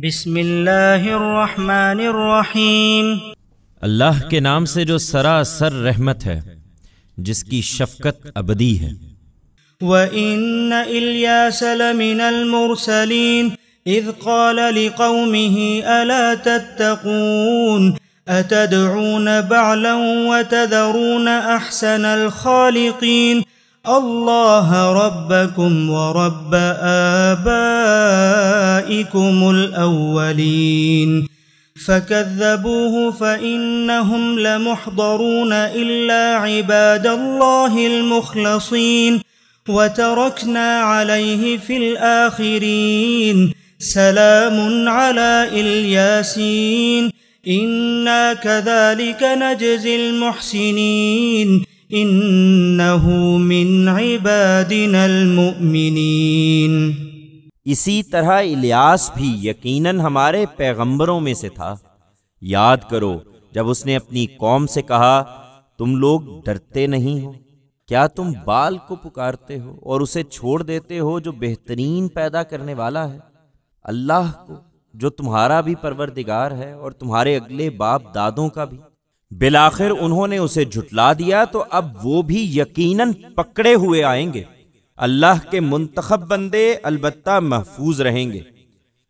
بسم اللہ الرحمن الرحیم۔ اللہ کے نام سے جو سراسر رحمت ہے، جس کی شفقت ابدی ہے۔ وَإِنَّ إِلْيَاسَ لَمِنَ الْمُرْسَلِينَ إِذْ قَالَ لِقَوْمِهِ أَلَا تَتَّقُونَ أَتَدْعُونَ بَعْلًا وَتَذَرُونَ أَحْسَنَ الْخَالِقِينَ اللہ ربکم ورب آبائکم الاولین فکذبوه فإنہم لمحضرون الا عباد اللہ المخلصین وترکنا علیہ فی الآخرین سلام علی الیاسین انا کذالک نجزی المحسنین انہو من عبادنا المؤمنین۔ اسی طرح الیاس بھی یقیناً ہمارے پیغمبروں میں سے تھا۔ یاد کرو جب اس نے اپنی قوم سے کہا، تم لوگ ڈرتے نہیں ہو؟ کیا تم بال کو پکارتے ہو اور اسے چھوڑ دیتے ہو جو بہترین پیدا کرنے والا ہے، اللہ کو جو تمہارا بھی پروردگار ہے اور تمہارے اگلے باپ دادوں کا بھی۔ بالآخر انہوں نے اسے جھٹلا دیا تو اب وہ بھی یقیناً پکڑے ہوئے آئیں گے۔ اللہ کے منتخب بندے البتہ محفوظ رہیں گے۔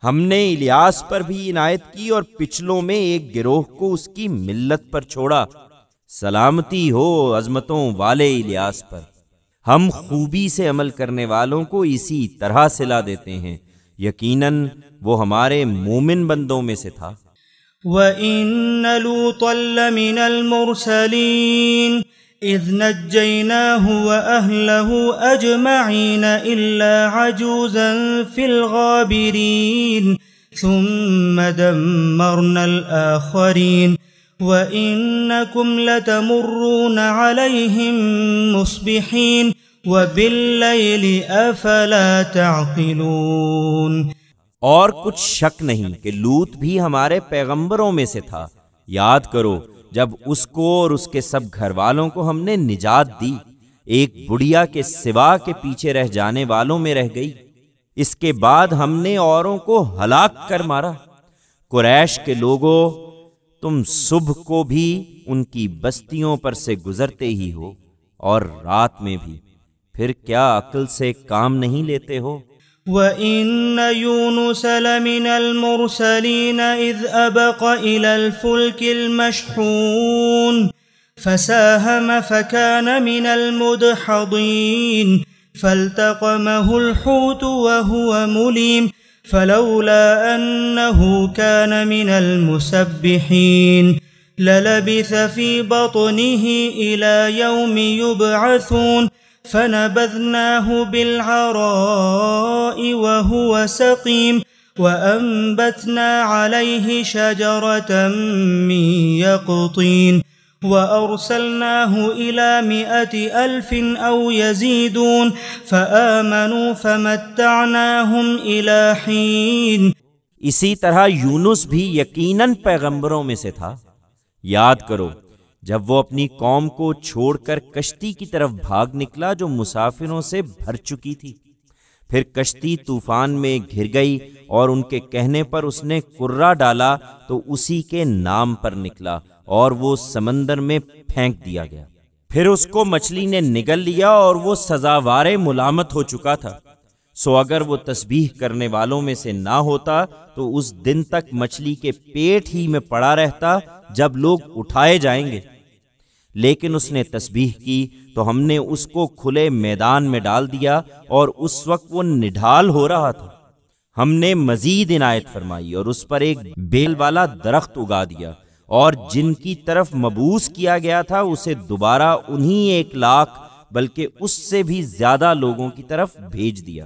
ہم نے الیاس پر بھی عنایت کی اور پچھلوں میں ایک گروہ کو اس کی ملت پر چھوڑا۔ سلامتی ہو عظمتوں والے الیاس پر۔ ہم خوبی سے عمل کرنے والوں کو اسی طرح صلا دیتے ہیں، یقیناً وہ ہمارے مومن بندوں میں سے تھا۔ وَإِنَّ لُوطًا لَّمِنَ الْمُرْسَلِينَ إِذْ نَجَّيْنَاهُ وَأَهْلَهُ أَجْمَعِينَ إِلَّا عَجُوزًا فِي الْغَابِرِينَ ثُمَّ دَمَّرْنَا الْآخَرِينَ وَإِنَّكُمْ لَتَمُرُّونَ عَلَيْهِمْ مُصْبِحِينَ وَبِاللَّيْلِ أَفَلَا تَعْقِلُونَ۔ اور کچھ شک نہیں کہ لوط بھی ہمارے پیغمبروں میں سے تھا۔ یاد کرو جب اس کو اور اس کے سب گھر والوں کو ہم نے نجات دی، ایک بڑھیا کے سوا کے پیچھے رہ جانے والوں میں رہ گئی۔ اس کے بعد ہم نے اوروں کو ہلاک کر مارا۔ قریش کے لوگوں، تم صبح کو بھی ان کی بستیوں پر سے گزرتے ہی ہو اور رات میں بھی، پھر کیا عقل سے کام نہیں لیتے ہو؟ وَإِنَّ يُونُسَ لَمِنَ الْمُرْسَلِينَ إِذْ أَبَقَ إِلَى الْفُلْكِ الْمَشْحُونِ فَسَاهَمَ فَكَانَ مِنَ الْمُدْحَضِينَ فَالْتَقَمَهُ الْحُوتُ وَهُوَ مُلِيمٌ فَلَوْلَا أَنَّهُ كَانَ مِنَ الْمُسَبِّحِينَ لَلَبِثَ فِي بَطْنِهِ إِلَى يَوْمِ يُبْعَثُونَ فَنَبَذْنَاهُ بِالْعَرَاءِ وَهُوَ سَقِيمٌ وَأَنبَتْنَا عَلَيْهِ شَجَرَةً مِّن يَقْطِينٍ وَأَرْسَلْنَاهُ إِلَى 100,000 أَوْ يَزِيدُونَ فَآمَنُوا فَمَتَّعْنَاهُمْ إِلَى حِينٍ۔ اسی طرح یونس بھی یقیناً پیغمبروں میں سے تھا۔ یاد کرو جب وہ اپنی قوم کو چھوڑ کر کشتی کی طرف بھاگ نکلا جو مسافروں سے بھر چکی تھی، پھر کشتی طوفان میں گر گئی اور ان کے کہنے پر اس نے کرہ ڈالا تو اسی کے نام پر نکلا اور وہ سمندر میں پھینک دیا گیا۔ پھر اس کو مچھلی نے نگل لیا اور وہ سزاوار ملامت ہو چکا تھا۔ سو اگر وہ تسبیح کرنے والوں میں سے نہ ہوتا تو اس دن تک مچھلی کے پیٹ ہی میں پڑا رہتا جب لوگ اٹھائے جائیں گے، لیکن اس نے تسبیح کی تو ہم نے اس کو کھلے میدان میں ڈال دیا اور اس وقت وہ نڈھال ہو رہا تھا۔ ہم نے مزید عنایت فرمائی اور اس پر ایک بیل والا درخت اگا دیا اور جن کی طرف مبعوث کیا گیا تھا اسے دوبارہ انہی 1,00,000 بلکہ اس سے بھی زیادہ لوگوں کی طرف بھیج دیا۔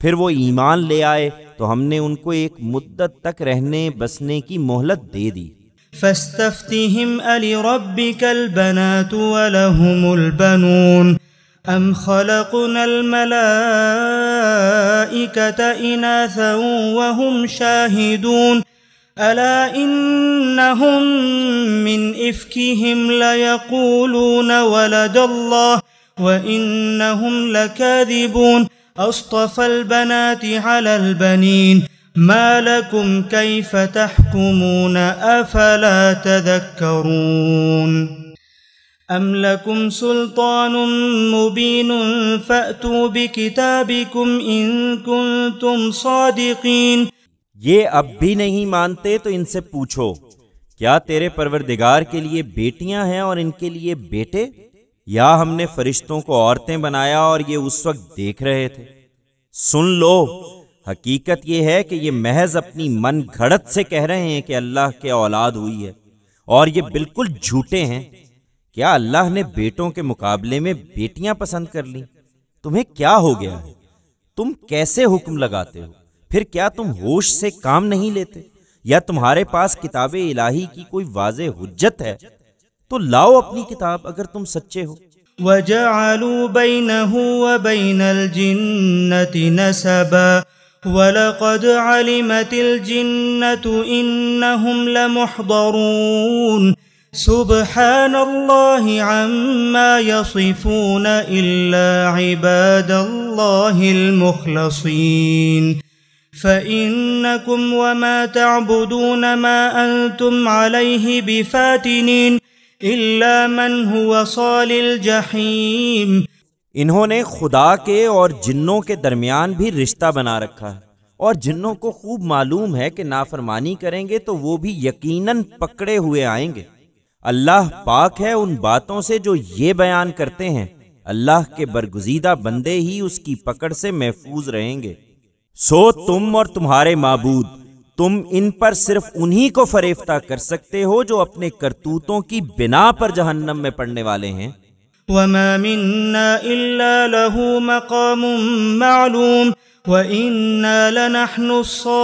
پھر وہ ایمان لے آئے تو ہم نے ان کو ایک مدت تک رہنے بسنے کی مہلت دے دی۔ فاستفتهم ألربك البنات ولهم البنون أم خلقنا الملائكة إناثا وهم شاهدون ألا إنهم من إفكهم ليقولون ولد الله وإنهم لكاذبون أصطفى البنات على البنين ما لكم كيف تحكمون أفلا تذكرون أم لكم سلطان مبين فأتوا بكتابكم إن كنتم صادقين۔ یہ اب بھی نہیں مانتے تو ان سے پوچھو، کیا تیرے پروردگار کے لیے بیٹیاں ہیں اور ان کے لیے بیٹے؟ یا ہم نے فرشتوں کو عورتیں بنایا اور یہ اس وقت دیکھ رہے تھے؟ سن لو، حقیقت یہ ہے کہ یہ محض اپنی من گھڑت سے کہہ رہے ہیں کہ اللہ کے اولاد ہوئی ہے، اور یہ بالکل جھوٹے ہیں۔ کیا اللہ نے بیٹوں کے مقابلے میں بیٹیاں پسند کر لیں؟ تمہیں کیا ہو گیا ہے؟ تم کیسے حکم لگاتے ہو؟ پھر کیا تم ہوش سے کام نہیں لیتے؟ یا تمہارے پاس کتاب الہی کی کوئی واضح حجت ہے؟ تو لاؤ اپنی کتاب اگر تم سچے ہو۔ وَجَعَلُوا بَيْنَهُ وَبَيْنَ الْجِنَّةِ نَسَبًا وَلَقَدْ عَلِمَتِ الْجِنَّةُ إِنَّهُمْ لَمُحْضَرُونَ سبحان اللہ عما يصفون إلا عباد اللہ المخلصین فإنکم وما تعبدون ما أنتم علیہ بفاتنین الا من هو صال الجحیم۔ انہوں نے خدا کے اور جنوں کے درمیان بھی رشتہ بنا رکھا ہے، اور جنوں کو خوب معلوم ہے کہ نافرمانی کریں گے تو وہ بھی یقیناً پکڑے ہوئے آئیں گے۔ اللہ پاک ہے ان باتوں سے جو یہ بیان کرتے ہیں، اللہ کے برگزیدہ بندے ہی اس کی پکڑ سے محفوظ رہیں گے۔ سو تم اور تمہارے معبود، تم ان پر صرف انہی کو فریفتہ کر سکتے ہو جو اپنے کرتوتوں کی بنا پر جہنم میں پڑنے والے ہیں۔ وَمَا مِنَّا إِلَّا لَهُ مَقَامٌ مَّعْلُومٌ وَإِنَّا لَنَحْنُ الصَّافُّونَ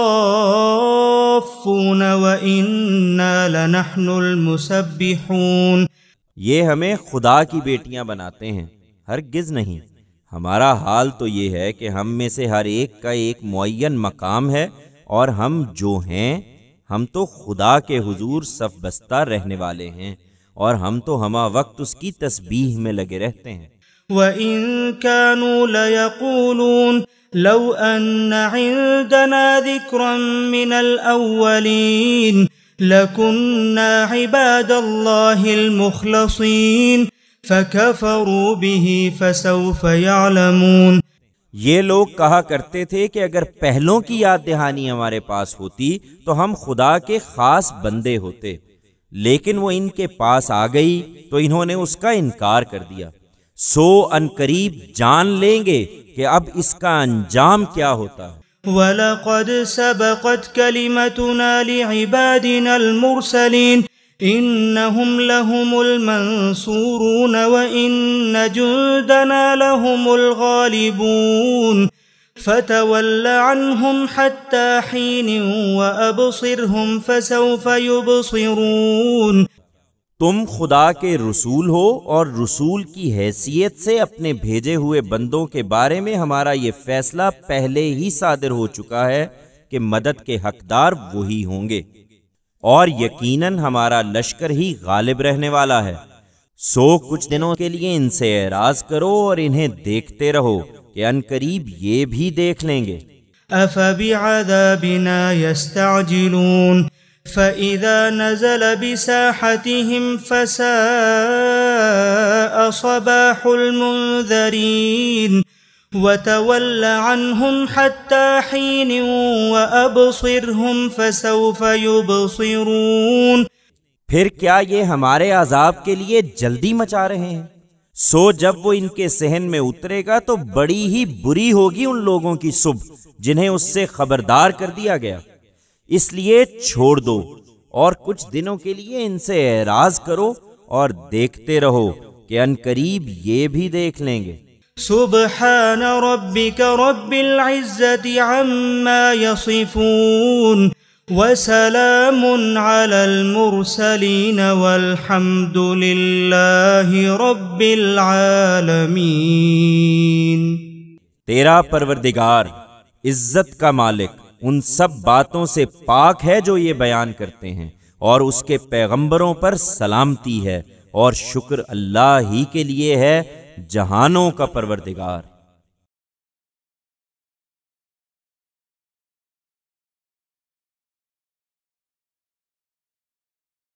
وَإِنَّا لَنَحْنُ الْمُسَبِّحُونَ۔ یہ ہمیں خدا کی بیٹیاں بناتے ہیں، ہرگز نہیں۔ ہمارا حال تو یہ ہے کہ ہم میں سے ہر ایک کا ایک معین مقام ہے، اور ہم جو ہیں ہم تو خدا کے حضور صف بستہ رہنے والے ہیں، اور ہم تو ہمہ وقت اس کی تسبیح میں لگے رہتے ہیں۔ وَإِن كَانُوا لَيَقُولُونَ لَوْ أَنَّ عِندَنَا ذِكْرًا مِّنَ الْأَوَّلِينَ لَكُنَّا عِبَادَ اللَّهِ الْمُخْلَصِينَ فَكَفَرُوا بِهِ فَسَوْفَ يَعْلَمُونَ۔ یہ لوگ کہا کرتے تھے کہ اگر پہلوں کی یاد دہانی ہمارے پاس ہوتی تو ہم خدا کے خاص بندے ہوتے، لیکن وہ ان کے پاس آ گئی تو انہوں نے اس کا انکار کر دیا۔ سو عنقریب جان لیں گے کہ اب اس کا انجام کیا ہوتا ہے۔ وَلَقَدْ سَبَقَتْ كَلِمَتُنَا لِعِبَادِنَا الْمُرْسَلِينَ إِنَّهُمْ لَهُمُ الْمَنْصُورُونَ وَإِنَّ جُندَنَا لَهُمُ الْغَالِبُونَ فَتَوَلَّ عَنْهُمْ حَتَّى حِينٍ وَأَبْصِرْهُمْ فَسَوْفَ يُبْصِرُونَ۔ تم خدا کے رسول ہو اور رسول کی حیثیت سے اپنے بھیجے ہوئے بندوں کے بارے میں ہمارا یہ فیصلہ پہلے ہی صادر ہو چکا ہے کہ مدد کے حقدار وہی ہوں گے، اور یقیناً ہمارا لشکر ہی غالب رہنے والا ہے۔ سو کچھ دنوں کے لیے ان سے اعراض کرو اور انہیں دیکھتے رہو کہ عنقریب یہ بھی دیکھ لیں گے۔ أَفَبِعَذَابِنَا يَسْتَعْجِلُونَ فَإِذَا نَزَلَ بِسَاحَتِهِمْ فَسَاءَ صَبَاحُ الْمُنذَرِينَ وَتَوَلَّ عَنْهُمْ حَتَّى حِينٍ وَأَبْصِرْهُمْ فَسَوْفَ يُبْصِرُونَ۔ پھر کیا یہ ہمارے عذاب کے لیے جلدی مچا رہے ہیں؟ سو جب وہ ان کے صحن میں اترے گا تو بڑی ہی بری ہوگی ان لوگوں کی صبح جنہیں اس سے خبردار کر دیا گیا۔ اس لیے چھوڑ دو اور کچھ دنوں کے لیے ان سے اعراض کرو اور دیکھتے رہو کہ عنقریب یہ بھی دیکھ لیں گے۔ سبحان ربک رب العزت عما یصفون وسلام علی المرسلین والحمد للہ رب العالمین۔ تیرا پروردگار عزت کا مالک ان سب باتوں سے پاک ہے جو یہ بیان کرتے ہیں، اور اس کے پیغمبروں پر سلامتی ہے، اور شکر اللہ ہی کے لیے ہے جہانوں کا پروردگار۔